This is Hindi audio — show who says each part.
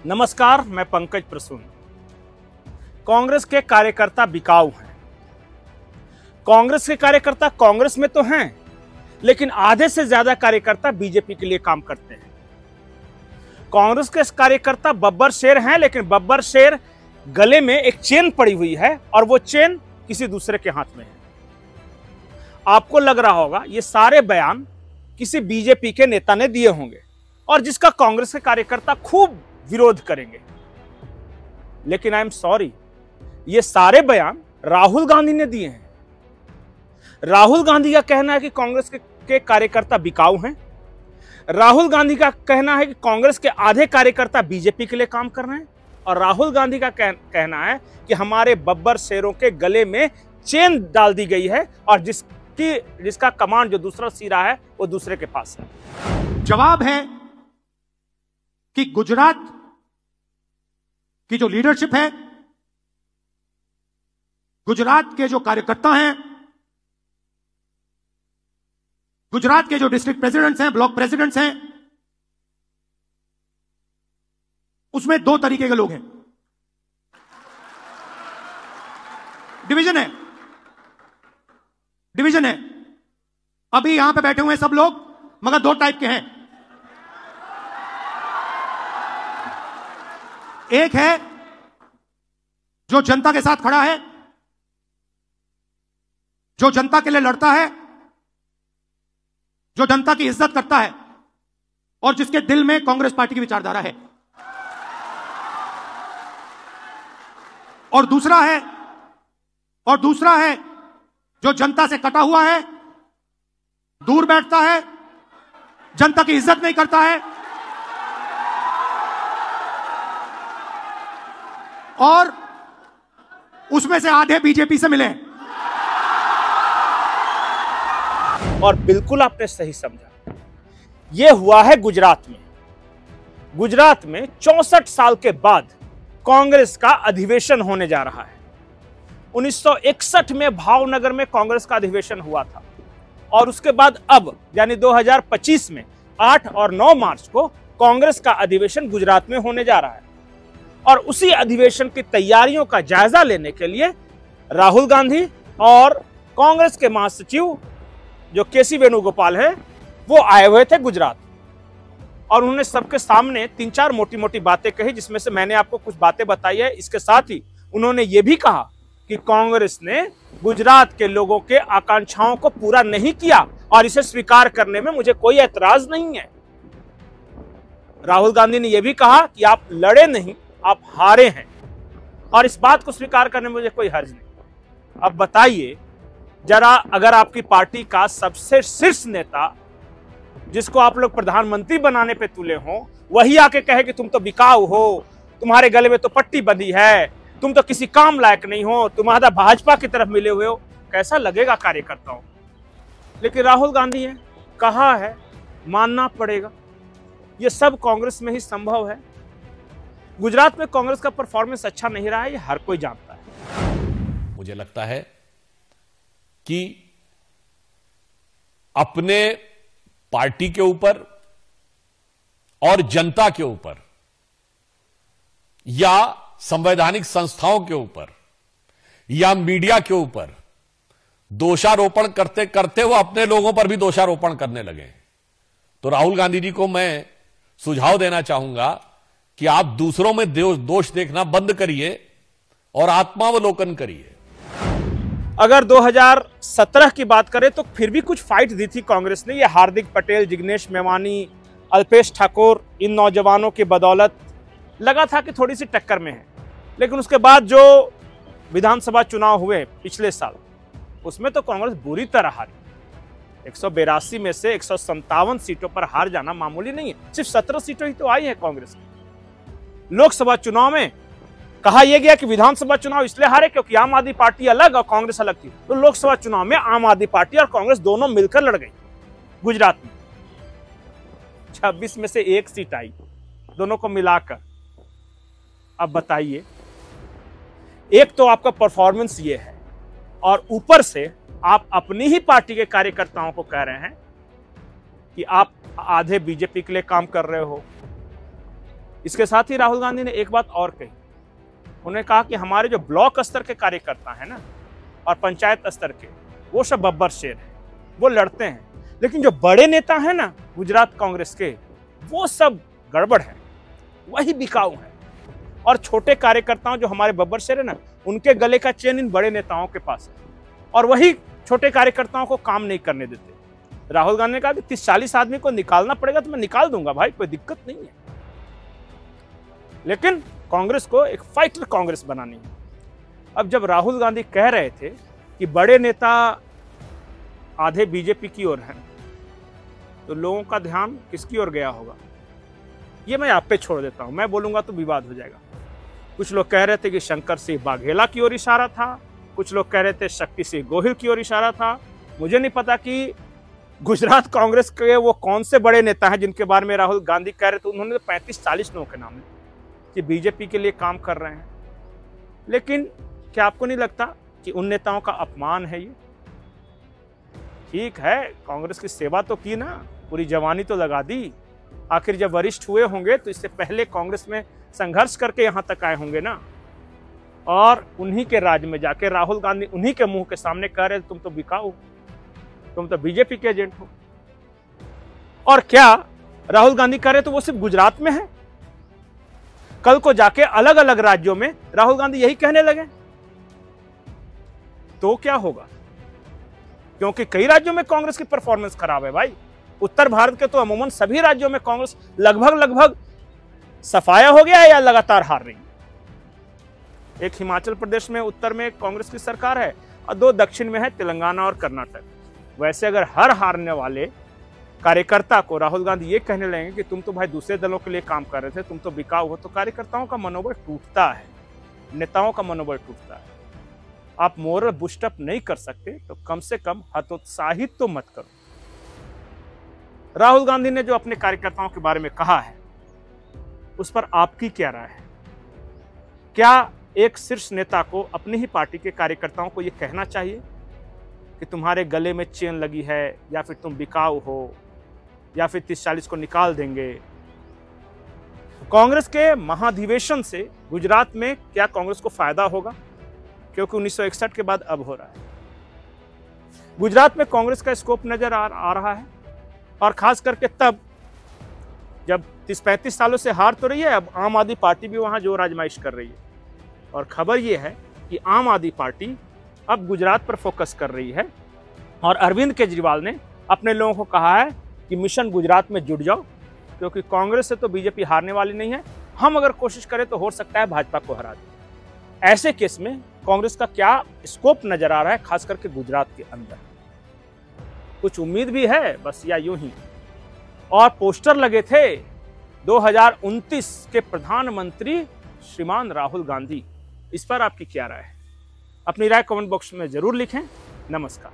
Speaker 1: नमस्कार, मैं पंकज प्रसून। कांग्रेस के कार्यकर्ता बिकाऊ हैं। कांग्रेस के कार्यकर्ता कांग्रेस में तो हैं, लेकिन आधे से ज्यादा कार्यकर्ता बीजेपी के लिए काम करते हैं। कांग्रेस के कार्यकर्ता बब्बर शेर हैं, लेकिन बब्बर शेर गले में एक चेन पड़ी हुई है और वो चेन किसी दूसरे के हाथ में है। आपको लग रहा होगा ये सारे बयान किसी बीजेपी के नेता ने दिए होंगे और जिसका कांग्रेस के कार्यकर्ता खूब विरोध करेंगे, लेकिन आई एम सॉरी, ये सारे बयान राहुल गांधी ने दिए हैं। राहुल गांधी का कहना है कि कांग्रेस के कार्यकर्ता बिकाऊ हैं। राहुल गांधी का कहना है कि कांग्रेस के आधे कार्यकर्ता बीजेपी के लिए काम कर रहे हैं और राहुल गांधी का कहना है कि हमारे बब्बर शेरों के गले में चेन डाल दी गई है और जिसका कमांड जो दूसरा सिरा है वो दूसरे के पास है।
Speaker 2: जवाब है कि गुजरात की जो लीडरशिप है, गुजरात के जो कार्यकर्ता हैं, गुजरात के जो डिस्ट्रिक्ट प्रेसिडेंट्स हैं, ब्लॉक प्रेसिडेंट्स हैं, उसमें दो तरीके के लोग हैं। डिवीजन है। अभी यहां पे बैठे हुए हैं सब लोग, मगर दो टाइप के हैं। एक है जो जनता के साथ खड़ा है, जो जनता के लिए लड़ता है, जो जनता की इज्जत करता है और जिसके दिल में कांग्रेस पार्टी की विचारधारा है। और दूसरा है जो जनता से कटा हुआ है, दूर बैठता है, जनता की इज्जत नहीं करता है और उसमें से आधे बीजेपी से मिले।
Speaker 1: और बिल्कुल आपने सही समझा, यह हुआ है गुजरात में। गुजरात में 64 साल के बाद कांग्रेस का अधिवेशन होने जा रहा है। 1961 में भावनगर में कांग्रेस का अधिवेशन हुआ था और उसके बाद अब यानी 2025 में 8 और 9 मार्च को कांग्रेस का अधिवेशन गुजरात में होने जा रहा है। और उसी अधिवेशन की तैयारियों का जायजा लेने के लिए राहुल गांधी और कांग्रेस के महासचिव जो केसी वेणुगोपाल है वो आए हुए थे गुजरात और उन्होंने सबके सामने 3-4 मोटी मोटी बातें कही, जिसमें से मैंने आपको कुछ बातें बताई है। इसके साथ ही उन्होंने ये भी कहा कि कांग्रेस ने गुजरात के लोगों के आकांक्षाओं को पूरा नहीं किया और इसे स्वीकार करने में मुझे कोई ऐतराज नहीं है। राहुल गांधी ने यह भी कहा कि आप लड़े नहीं, आप हारे हैं और इस बात को स्वीकार करने में मुझे कोई हर्ज नहीं। अब बताइए जरा, अगर आपकी पार्टी का सबसे शीर्ष नेता जिसको आप लोग प्रधानमंत्री बनाने पे तुले हो, वही आके कहे कि तुम तो बिकाऊ हो, तुम्हारे गले में तो पट्टी बंधी है, तुम तो किसी काम लायक नहीं हो, तुम्हारा भाजपा की तरफ मिले हुए हो, कैसा लगेगा कार्यकर्ताओं। लेकिन राहुल गांधी है, कहा है, मानना पड़ेगा। ये सब कांग्रेस में ही संभव है। गुजरात में कांग्रेस का परफॉर्मेंस अच्छा नहीं रहा है, ये हर कोई जानता है।
Speaker 3: मुझे लगता है कि अपने पार्टी के ऊपर और जनता के ऊपर या संवैधानिक संस्थाओं के ऊपर या मीडिया के ऊपर दोषारोपण करते करते वो अपने लोगों पर भी दोषारोपण करने लगे। तो राहुल गांधी जी को मैं सुझाव देना चाहूंगा कि आप दूसरों में दोष देखना बंद करिए और आत्मावलोकन करिए।
Speaker 1: अगर 2017 की बात करें तो फिर भी कुछ फाइट दी थी कांग्रेस ने। ये हार्दिक पटेल, जिग्नेश मेवानी, अल्पेश ठाकुर, इन नौजवानों की बदौलत लगा था कि थोड़ी सी टक्कर में है। लेकिन उसके बाद जो विधानसभा चुनाव हुए पिछले साल, उसमें तो कांग्रेस बुरी तरह हारी। 182 में से 157 सीटों पर हार जाना मामूली नहीं है। सिर्फ 17 सीटों ही तो आई है कांग्रेस की। लोकसभा चुनाव में कहा यह गया कि विधानसभा चुनाव इसलिए हारे क्योंकि आम आदमी पार्टी अलग और कांग्रेस अलग थी। तो लोकसभा चुनाव में आम आदमी पार्टी और कांग्रेस दोनों मिलकर लड़ गई गुजरात में। 26 में से 1 सीट आई दोनों को मिलाकर। अब बताइए, एक तो आपका परफॉर्मेंस ये है और ऊपर से आप अपनी ही पार्टी के कार्यकर्ताओं को कह रहे हैं कि आप आधे बीजेपी के लिए काम कर रहे हो, इसके साथ ही राहुल गांधी ने एक बात और कही। उन्होंने कहा कि हमारे जो ब्लॉक स्तर के कार्यकर्ता हैं ना और पंचायत स्तर के, वो सब बब्बर शेर है, वो लड़ते हैं, लेकिन जो बड़े नेता हैं ना गुजरात कांग्रेस के, वो सब गड़बड़ है, वही बिकाऊ है। और छोटे कार्यकर्ताओं जो हमारे बब्बर शेर है ना, उनके गले का चेन इन बड़े नेताओं के पास है और वही छोटे कार्यकर्ताओं को काम नहीं करने देते। राहुल गांधी ने कहा कि 30-40 आदमी को निकालना पड़ेगा तो मैं निकाल दूंगा भाई, कोई दिक्कत नहीं है, लेकिन कांग्रेस को एक फाइटर कांग्रेस बनानी है। अब जब राहुल गांधी कह रहे थे कि बड़े नेता आधे बीजेपी की ओर हैं, तो लोगों का ध्यान किसकी ओर गया होगा, ये मैं आप पे छोड़ देता हूं। मैं बोलूंगा तो विवाद हो जाएगा। कुछ लोग कह रहे थे कि शंकर सिंह बाघेला की ओर इशारा था, कुछ लोग कह रहे थे शक्ति सिंह गोहिल की ओर इशारा था। मुझे नहीं पता कि गुजरात कांग्रेस के वो कौन से बड़े नेता हैं जिनके बारे में राहुल गांधी कह रहे थे। उन्होंने 35-40 लोगों के नाम लिए कि बीजेपी के लिए काम कर रहे हैं, लेकिन क्या आपको नहीं लगता कि उन नेताओं का अपमान है ये? ठीक है, कांग्रेस की सेवा तो की ना, पूरी जवानी तो लगा दी, आखिर जब वरिष्ठ हुए होंगे तो इससे पहले कांग्रेस में संघर्ष करके यहां तक आए होंगे ना, और उन्हीं के राज में जाके राहुल गांधी उन्हीं के मुंह के सामने कह रहे तुम तो बिकाऊ, तुम तो बीजेपी के एजेंट हो। और क्या राहुल गांधी कह रहे तो वो सिर्फ गुजरात में है? कल को जाके अलग अलग राज्यों में राहुल गांधी यही कहने लगे तो क्या होगा? क्योंकि कई राज्यों में कांग्रेस की परफॉर्मेंस खराब है भाई। उत्तर भारत के तो अमूमन सभी राज्यों में कांग्रेस लगभग सफाया हो गया है या लगातार हार रही है। एक हिमाचल प्रदेश में उत्तर में कांग्रेस की सरकार है और 2 दक्षिण में है, तेलंगाना और कर्नाटक। वैसे अगर हर हारने वाले कार्यकर्ता को राहुल गांधी ये कहने लगेंगे कि तुम तो भाई दूसरे दलों के लिए काम कर रहे थे, तुम तो बिकाऊ हो, तो कार्यकर्ताओं का मनोबल टूटता है, नेताओं का मनोबल टूटता है। आप मोरल बूस्टअप नहीं कर सकते तो कम से कम हतोत्साहित तो मत करो। राहुल गांधी ने जो अपने कार्यकर्ताओं के बारे में कहा है उस पर आपकी क्या राय है? क्या एक शीर्ष नेता को अपनी ही पार्टी के कार्यकर्ताओं को यह कहना चाहिए कि तुम्हारे गले में चेन लगी है, या फिर तुम बिकाऊ हो, या फिर 30-40 को निकाल देंगे? कांग्रेस के महाधिवेशन से गुजरात में क्या कांग्रेस को फायदा होगा? क्योंकि 1961 के बाद अब हो रहा है। गुजरात में कांग्रेस का स्कोप नजर आ रहा है, और खास करके तब जब 30-35 सालों से हार तो रही है, अब आम आदमी पार्टी भी वहां जोर आजमाइश कर रही है। और खबर यह है कि आम आदमी पार्टी अब गुजरात पर फोकस कर रही है, और अरविंद केजरीवाल ने अपने लोगों को कहा है कि मिशन गुजरात में जुट जाओ, क्योंकि कांग्रेस से तो बीजेपी हारने वाली नहीं है, हम अगर कोशिश करें तो हो सकता है भाजपा को हरा दे। ऐसे केस में कांग्रेस का क्या स्कोप नजर आ रहा है, खास करके गुजरात के अंदर? कुछ उम्मीद भी है बस, या यूं ही? और पोस्टर लगे थे 2029 के प्रधानमंत्री श्रीमान राहुल गांधी, इस पर आपकी क्या राय है? अपनी राय कमेंट बॉक्स में जरूर लिखें। नमस्कार।